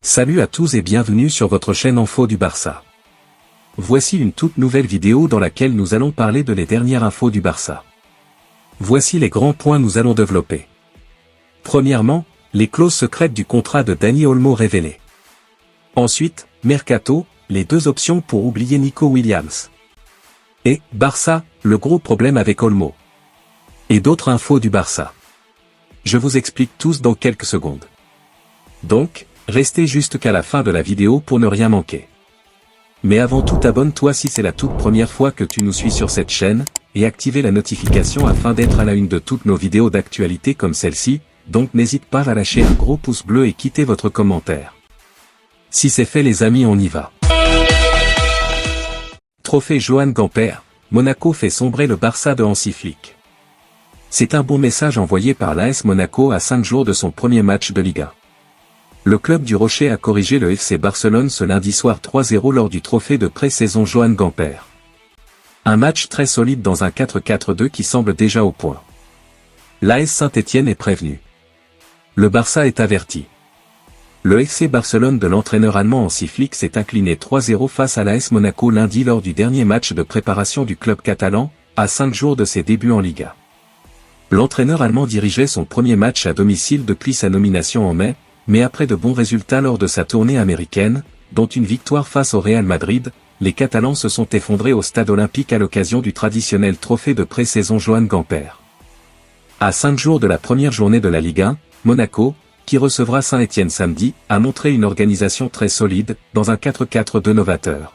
Salut à tous et bienvenue sur votre chaîne Info du Barça. Voici une toute nouvelle vidéo dans laquelle nous allons parler de les dernières infos du Barça. Voici les grands points nous allons développer. Premièrement, les clauses secrètes du contrat de Dani Olmo révélées. Ensuite, Mercato, les deux options pour oublier Nico Williams. Et, Barça, le gros problème avec Olmo. Et d'autres infos du Barça. Je vous explique tous dans quelques secondes. Donc, restez jusqu'à la fin de la vidéo pour ne rien manquer. Mais avant tout, abonne-toi si c'est la toute première fois que tu nous suis sur cette chaîne, et activez la notification afin d'être à la une de toutes nos vidéos d'actualité comme celle-ci, donc n'hésite pas à lâcher un gros pouce bleu et quitter votre commentaire. Si c'est fait les amis, on y va. Trophée Joan Gamper, Monaco fait sombrer le Barça de Hansi Flick. C'est un bon message envoyé par l'AS Monaco à 5 jours de son premier match de Liga. Le club du Rocher a corrigé le FC Barcelone ce lundi soir 3-0 lors du trophée de pré-saison Joan Gamper. Un match très solide dans un 4-4-2 qui semble déjà au point. L'AS Saint-Etienne est prévenu. Le Barça est averti. Le FC Barcelone de l'entraîneur allemand Hansi Flick s'est incliné 3-0 face à l'AS Monaco lundi lors du dernier match de préparation du club catalan, à 5 jours de ses débuts en Liga. L'entraîneur allemand dirigeait son premier match à domicile depuis sa nomination en mai, mais après de bons résultats lors de sa tournée américaine, dont une victoire face au Real Madrid, les Catalans se sont effondrés au stade olympique à l'occasion du traditionnel trophée de pré-saison Joan Gamper. À 5 jours de la première journée de la Ligue 1, Monaco, qui recevra Saint-Etienne samedi, a montré une organisation très solide, dans un 4-4-2 novateur.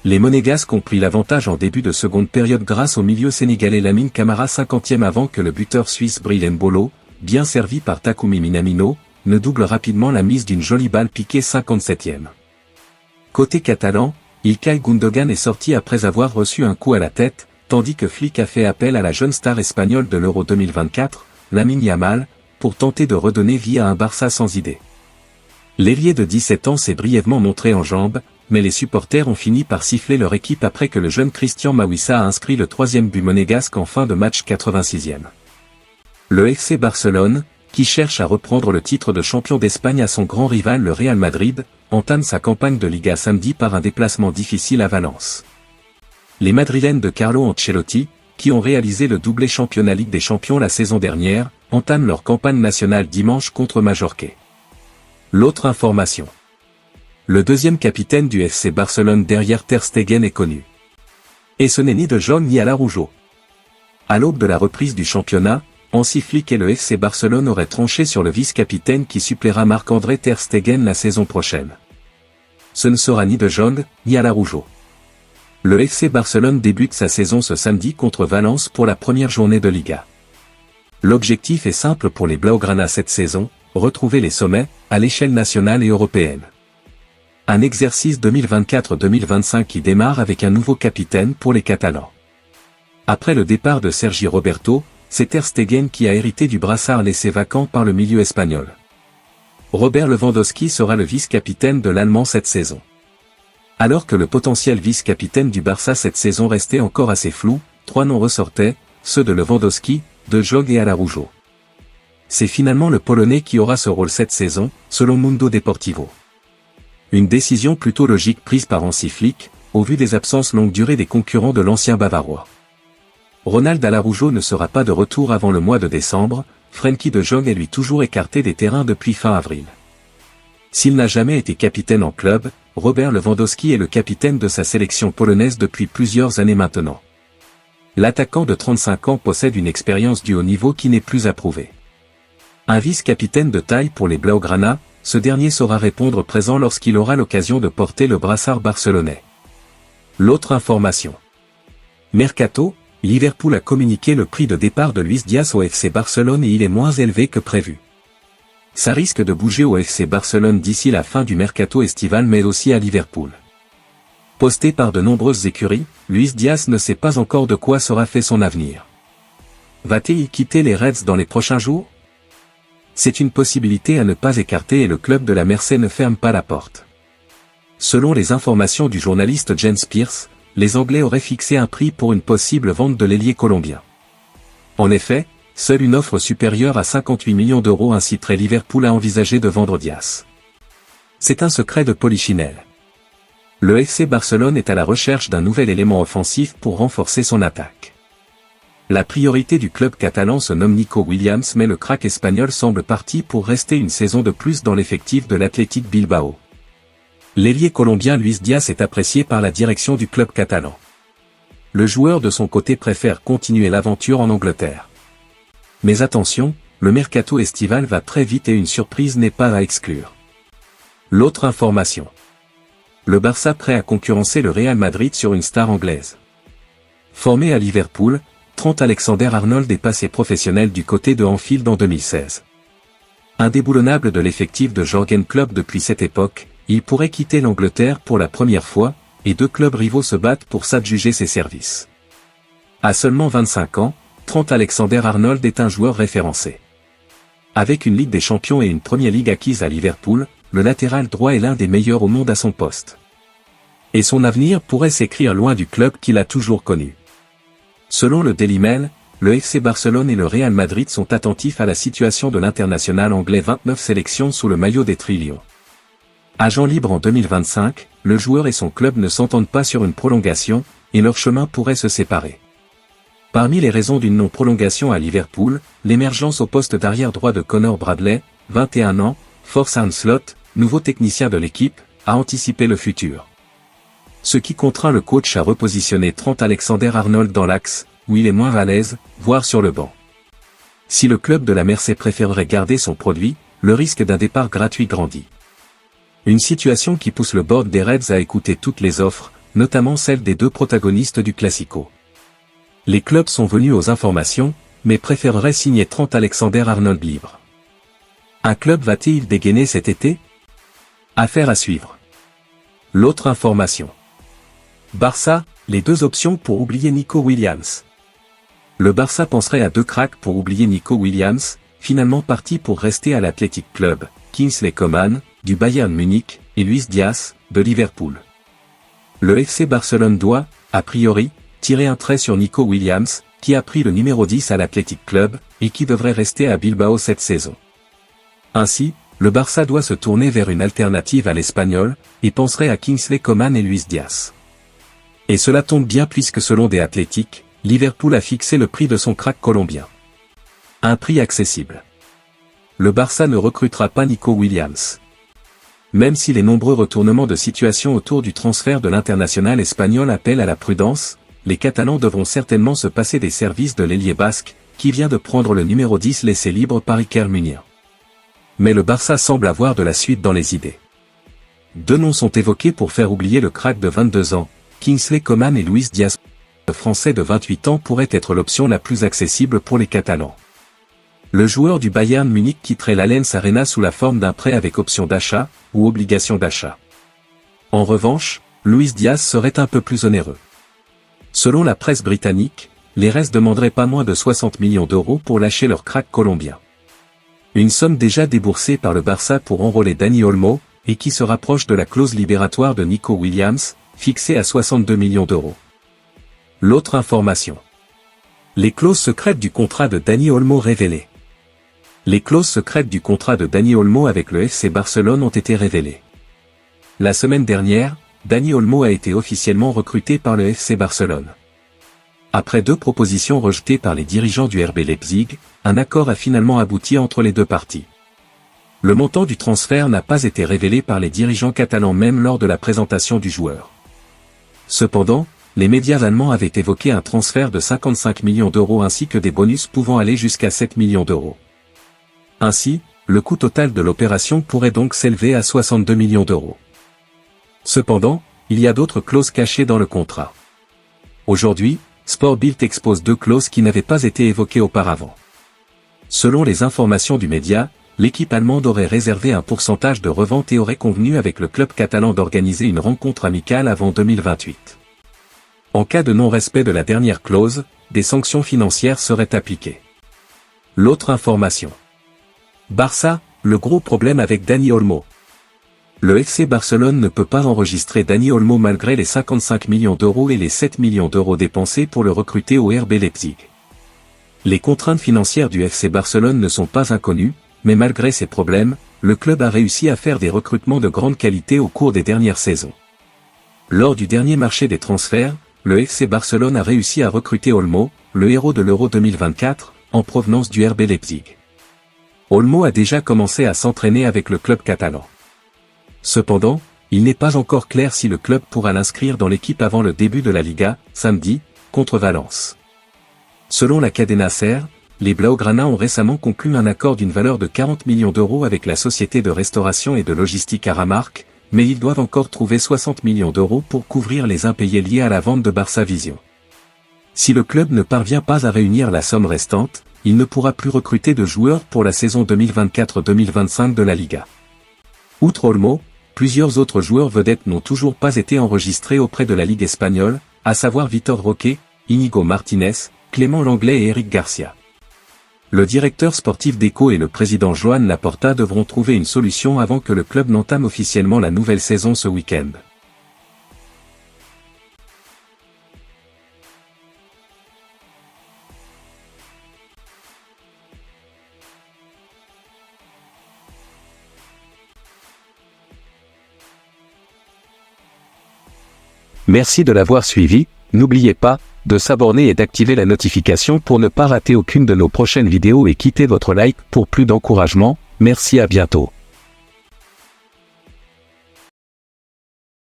Les Monégasques ont pris l'avantage en début de seconde période grâce au milieu sénégalais Lamine Camara 50e avant que le buteur suisse Bril Embolo, bien servi par Takumi Minamino, ne double rapidement la mise d'une jolie balle piquée 57e. Côté catalan, Ilkay Gundogan est sorti après avoir reçu un coup à la tête, tandis que Flick a fait appel à la jeune star espagnole de l'Euro 2024, Lamine Yamal, pour tenter de redonner vie à un Barça sans idée. L'ailier de 17 ans s'est brièvement montré en jambes, mais les supporters ont fini par siffler leur équipe après que le jeune Christian Mawissa a inscrit le 3e but monégasque en fin de match 86e. Le FC Barcelone, qui cherche à reprendre le titre de champion d'Espagne à son grand rival le Real Madrid, entame sa campagne de Liga samedi par un déplacement difficile à Valence. Les Madrilènes de Carlo Ancelotti, qui ont réalisé le doublé championnat Ligue des Champions la saison dernière, entament leur campagne nationale dimanche contre Majorque. L'autre information. Le deuxième capitaine du FC Barcelone derrière Ter Stegen est connu. Et ce n'est ni De Jong ni Araujo. À l'aube de la reprise du championnat, Hansi Flick et le FC Barcelone auraient tranché sur le vice-capitaine qui suppléera Marc-André Ter Stegen la saison prochaine. Ce ne sera ni De Jong, ni Araujo. Le FC Barcelone débute sa saison ce samedi contre Valence pour la première journée de Liga. L'objectif est simple pour les Blaugrana cette saison, retrouver les sommets, à l'échelle nationale et européenne. Un exercice 2024-2025 qui démarre avec un nouveau capitaine pour les Catalans. Après le départ de Sergi Roberto, c'est Ter Stegen qui a hérité du brassard laissé vacant par le milieu espagnol. Robert Lewandowski sera le vice-capitaine de l'Allemand cette saison. Alors que le potentiel vice-capitaine du Barça cette saison restait encore assez flou, 3 noms ressortaient, ceux de Lewandowski, De Jong et Araujo. C'est finalement le Polonais qui aura ce rôle cette saison, selon Mundo Deportivo. Une décision plutôt logique prise par Hansi Flick, au vu des absences longue durée des concurrents de l'ancien Bavarois. Ronald Araujo ne sera pas de retour avant le mois de décembre, Frenkie de Jong est lui toujours écarté des terrains depuis fin avril. S'il n'a jamais été capitaine en club, Robert Lewandowski est le capitaine de sa sélection polonaise depuis plusieurs années maintenant. L'attaquant de 35 ans possède une expérience du haut niveau qui n'est plus approuvée. Un vice-capitaine de taille pour les Blaugrana, ce dernier saura répondre présent lorsqu'il aura l'occasion de porter le brassard barcelonais. L'autre information. Mercato, Liverpool a communiqué le prix de départ de Luis Diaz au FC Barcelone et il est moins élevé que prévu. Ça risque de bouger au FC Barcelone d'ici la fin du mercato estival mais aussi à Liverpool. Posté par de nombreuses écuries, Luis Diaz ne sait pas encore de quoi sera fait son avenir. Va-t-il quitter les Reds dans les prochains jours? C'est une possibilité à ne pas écarter et le club de la Mercey ne ferme pas la porte. Selon les informations du journaliste James Pearce, les Anglais auraient fixé un prix pour une possible vente de l'ailier colombien. En effet, seule une offre supérieure à 58 millions d'euros inciterait Liverpool à envisager de vendre Diaz. C'est un secret de Polichinelle. Le FC Barcelone est à la recherche d'un nouvel élément offensif pour renforcer son attaque. La priorité du club catalan se nomme Nico Williams, mais le crack espagnol semble parti pour rester une saison de plus dans l'effectif de l'Athletic Bilbao. L'ailier colombien Luis Diaz est apprécié par la direction du club catalan. Le joueur de son côté préfère continuer l'aventure en Angleterre. Mais attention, le mercato estival va très vite et une surprise n'est pas à exclure. L'autre information. Le Barça prêt à concurrencer le Real Madrid sur une star anglaise. Formé à Liverpool, Trent Alexander-Arnold est passé professionnel du côté de Anfield en 2016. Indéboulonnable de l'effectif de Jürgen Klopp depuis cette époque, il pourrait quitter l'Angleterre pour la première fois, et deux clubs rivaux se battent pour s'adjuger ses services. À seulement 25 ans, Trent Alexander-Arnold est un joueur référencé. Avec une Ligue des Champions et une Première Ligue acquise à Liverpool, le latéral droit est l'un des meilleurs au monde à son poste. Et son avenir pourrait s'écrire loin du club qu'il a toujours connu. Selon le Daily Mail, le FC Barcelone et le Real Madrid sont attentifs à la situation de l'international anglais 29 sélections sous le maillot des Trillions. Agent libre en 2025, le joueur et son club ne s'entendent pas sur une prolongation, et leur chemin pourrait se séparer. Parmi les raisons d'une non-prolongation à Liverpool, l'émergence au poste d'arrière droit de Connor Bradley, 21 ans, force Arne Slot, nouveau technicien de l'équipe, à anticiper le futur. Ce qui contraint le coach à repositionner Trent Alexander-Arnold dans l'axe, où il est moins à l'aise, voire sur le banc. Si le club de la Mersey préférerait garder son produit, le risque d'un départ gratuit grandit. Une situation qui pousse le board des Reds à écouter toutes les offres, notamment celles des deux protagonistes du Classico. Les clubs sont venus aux informations, mais préféreraient signer Trent Alexander-Arnold libre. Un club va-t-il dégainer cet été? Affaire à suivre. L'autre information. Barça, les deux options pour oublier Nico Williams. Le Barça penserait à deux cracks pour oublier Nico Williams, finalement parti pour rester à l'Athletic Club, Kingsley Coman, du Bayern Munich, et Luis Diaz, de Liverpool. Le FC Barcelone doit, a priori, tirer un trait sur Nico Williams, qui a pris le numéro 10 à l'Athletic Club, et qui devrait rester à Bilbao cette saison. Ainsi, le Barça doit se tourner vers une alternative à l'Espagnol, et penserait à Kingsley Coman et Luis Diaz. Et cela tombe bien puisque selon des Athletic, Liverpool a fixé le prix de son crack colombien. Un prix accessible. Le Barça ne recrutera pas Nico Williams. Même si les nombreux retournements de situation autour du transfert de l'international espagnol appellent à la prudence, les Catalans devront certainement se passer des services de l'ailier basque, qui vient de prendre le numéro 10 laissé libre par Iker Muniain. Mais le Barça semble avoir de la suite dans les idées. Deux noms sont évoqués pour faire oublier le crack de 22 ans, Kingsley Coman et Luis Diaz. Le Français de 28 ans pourrait être l'option la plus accessible pour les Catalans. Le joueur du Bayern Munich quitterait l'Allianz Arena sous la forme d'un prêt avec option d'achat, ou obligation d'achat. En revanche, Luis Diaz serait un peu plus onéreux. Selon la presse britannique, les Reds demanderaient pas moins de 60 millions d'euros pour lâcher leur crack colombien. Une somme déjà déboursée par le Barça pour enrôler Dani Olmo, et qui se rapproche de la clause libératoire de Nico Williams, fixée à 62 millions d'euros. L'autre information. Les clauses secrètes du contrat de Dani Olmo révélées. Les clauses secrètes du contrat de Dani Olmo avec le FC Barcelone ont été révélées. La semaine dernière, Dani Olmo a été officiellement recruté par le FC Barcelone. Après deux propositions rejetées par les dirigeants du RB Leipzig, un accord a finalement abouti entre les deux parties. Le montant du transfert n'a pas été révélé par les dirigeants catalans même lors de la présentation du joueur. Cependant, les médias allemands avaient évoqué un transfert de 55 millions d'euros ainsi que des bonus pouvant aller jusqu'à 7 millions d'euros. Ainsi, le coût total de l'opération pourrait donc s'élever à 62 millions d'euros. Cependant, il y a d'autres clauses cachées dans le contrat. Aujourd'hui, Sport Bild expose deux clauses qui n'avaient pas été évoquées auparavant. Selon les informations du média, l'équipe allemande aurait réservé un pourcentage de revente et aurait convenu avec le club catalan d'organiser une rencontre amicale avant 2028. En cas de non-respect de la dernière clause, des sanctions financières seraient appliquées. L'autre information. Barça, le gros problème avec Dani Olmo. Le FC Barcelone ne peut pas enregistrer Dani Olmo malgré les 55 millions d'euros et les 7 millions d'euros dépensés pour le recruter au RB Leipzig. Les contraintes financières du FC Barcelone ne sont pas inconnues, mais malgré ces problèmes, le club a réussi à faire des recrutements de grande qualité au cours des dernières saisons. Lors du dernier marché des transferts, le FC Barcelone a réussi à recruter Olmo, le héros de l'Euro 2024, en provenance du RB Leipzig. Olmo a déjà commencé à s'entraîner avec le club catalan. Cependant, il n'est pas encore clair si le club pourra l'inscrire dans l'équipe avant le début de la Liga, samedi, contre Valence. Selon la Cadena SER, les Blaugrana ont récemment conclu un accord d'une valeur de 40 millions d'euros avec la société de restauration et de logistique Aramark, mais ils doivent encore trouver 60 millions d'euros pour couvrir les impayés liés à la vente de Barça Vision. Si le club ne parvient pas à réunir la somme restante, il ne pourra plus recruter de joueurs pour la saison 2024-2025 de la Liga. Outre Olmo, plusieurs autres joueurs vedettes n'ont toujours pas été enregistrés auprès de la Ligue espagnole, à savoir Vitor Roque, Íñigo Martínez, Clément Lenglet et Eric Garcia. Le directeur sportif d'Eco et le président Joan Laporta devront trouver une solution avant que le club n'entame officiellement la nouvelle saison ce week-end. Merci de l'avoir suivi, n'oubliez pas de s'abonner et d'activer la notification pour ne pas rater aucune de nos prochaines vidéos et quittez votre like pour plus d'encouragement. Merci, à bientôt.